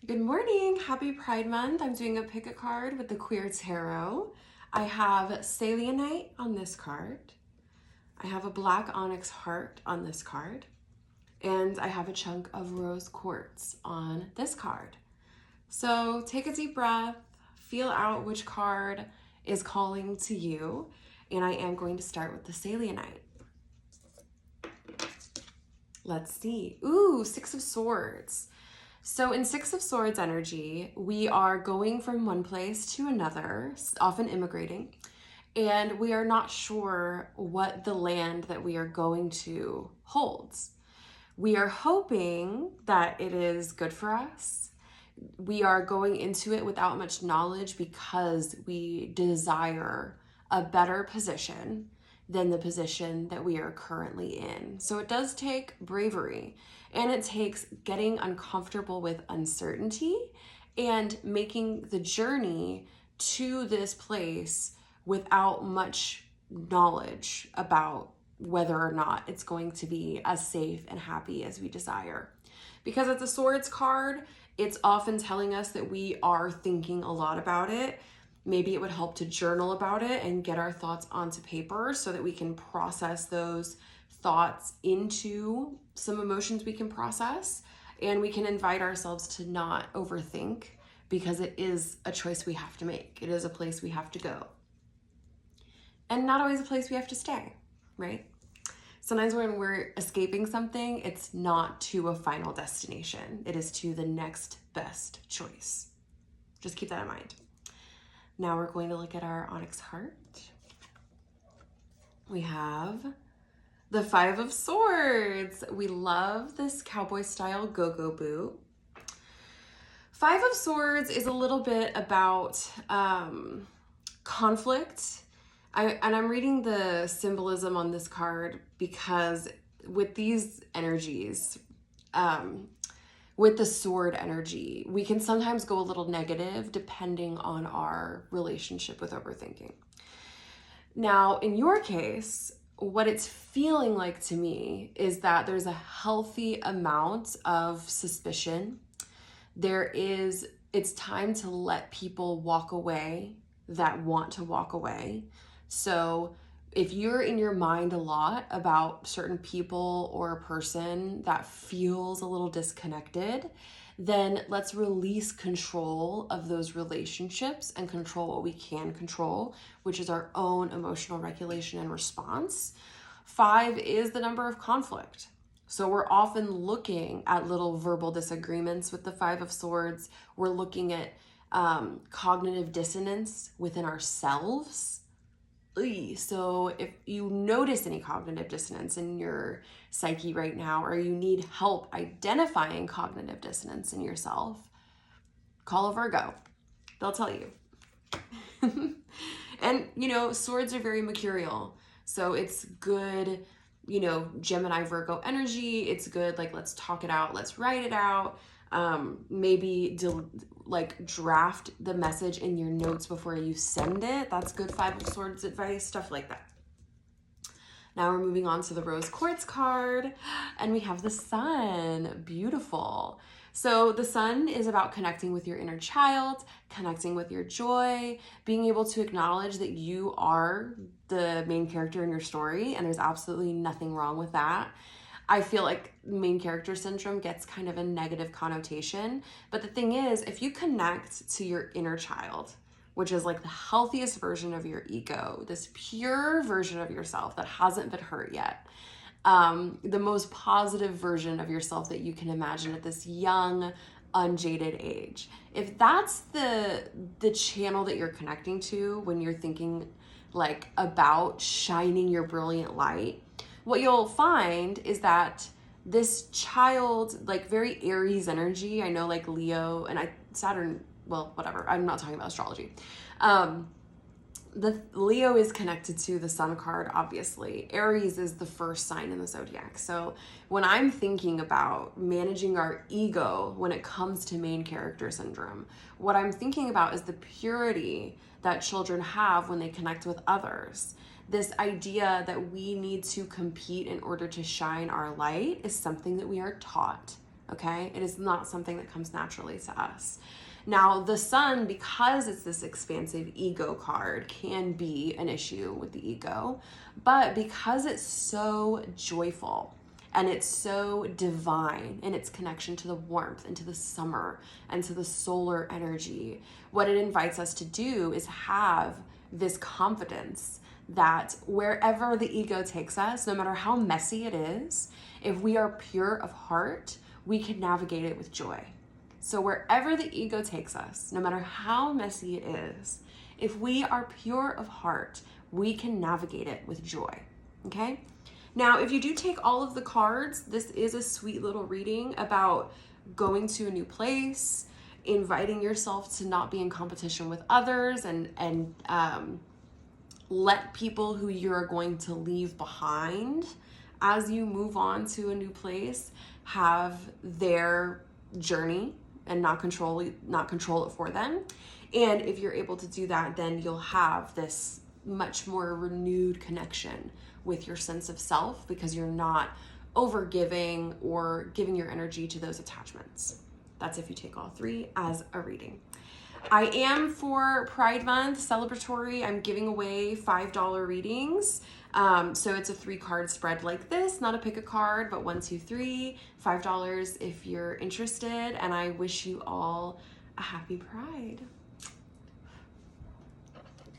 Good morning. Happy Pride Month. I'm doing a pick a card with the Queer Tarot. I have Selenite on this card. I have a black onyx heart on this card. And I have a chunk of rose quartz on this card. So take a deep breath, feel out which card is calling to you. And I am going to start with the Selenite. Let's see. Ooh, Six of Swords. So in Six of Swords energy, we are going from one place to another, often immigrating, and we are not sure what the land that we are going to holds. We are hoping that it is good for us. We are going into it without much knowledge because we desire a better position than the position that we are currently in. So it does take bravery, and it takes getting uncomfortable with uncertainty and making the journey to this place without much knowledge about whether or not it's going to be as safe and happy as we desire. Because it's a swords card, it's often telling us that we are thinking a lot about it. Maybe it would help to journal about it and get our thoughts onto paper so that we can process those thoughts into some emotions we can process, and we can invite ourselves to not overthink, because it is a choice we have to make. It is a place we have to go. And not always a place we have to stay, right? Sometimes when we're escaping something, it's not to a final destination. It is to the next best choice. Just keep that in mind. Now we're going to look at our onyx heart. We have the Five of Swords. We love this cowboy style go-go boot. Five of Swords is a little bit about conflict. I'm reading the symbolism on this card because with these energies, with the sword energy, we can sometimes go a little negative depending on our relationship with overthinking. Now, in your case, what it's feeling like to me is that there's a healthy amount of suspicion. It's time to let people walk away that want to walk away. So if you're in your mind a lot about certain people or a person that feels a little disconnected, then let's release control of those relationships and control what we can control, which is our own emotional regulation and response. 5 is the number of conflict. So we're often looking at little verbal disagreements with the Five of Swords. We're looking at cognitive dissonance within ourselves. So if you notice any cognitive dissonance in your psyche right now, or you need help identifying cognitive dissonance in yourself, call a Virgo. They'll tell you. And, swords are very mercurial. So it's good, Gemini, Virgo energy. It's good, let's talk it out. Let's write it out. Maybe draft the message in your notes before you send it. That's good Five of Swords advice, stuff like that. Now we're moving on to the rose quartz card, and we have the sun. Beautiful. So the sun is about connecting with your inner child, connecting with your joy, being able to acknowledge that you are the main character in your story, and there's absolutely nothing wrong with that. I feel like main character syndrome gets kind of a negative connotation, but the thing is, if you connect to your inner child, which is like the healthiest version of your ego, this pure version of yourself that hasn't been hurt yet, the most positive version of yourself that you can imagine at this young, unjaded age. If that's the channel that you're connecting to when you're thinking about shining your brilliant light, what you'll find is that this child, very Aries energy, I know Leo and Saturn, well, whatever, I'm not talking about astrology. The Leo is connected to the sun card, obviously. Aries is the first sign in the zodiac. So when I'm thinking about managing our ego when it comes to main character syndrome, what I'm thinking about is the purity that children have when they connect with others. This idea that we need to compete in order to shine our light is something that we are taught okay? It is not something that comes naturally to us. Now, the sun, because it's this expansive ego card, can be an issue with the ego, but because it's so joyful and it's so divine in its connection to the warmth and to the summer and to the solar energy, what it invites us to do is have this confidence that wherever the ego takes us, no matter how messy it is, if we are pure of heart, we can navigate it with joy. So wherever the ego takes us, no matter how messy it is, if we are pure of heart, we can navigate it with joy, okay? Now, if you do take all of the cards, this is a sweet little reading about going to a new place, inviting yourself to not be in competition with others, and let people who you're going to leave behind as you move on to a new place have their journey and not control it for them. And if you're able to do that, then you'll have this much more renewed connection with your sense of self, because you're not over giving or giving your energy to those attachments. That's if you take all three as a reading. I am, for Pride Month celebratory, I'm giving away $5 readings. So it's a 3-card spread like this, not a pick a card, but 1, 2, 3, $5 if you're interested. And I wish you all a happy Pride.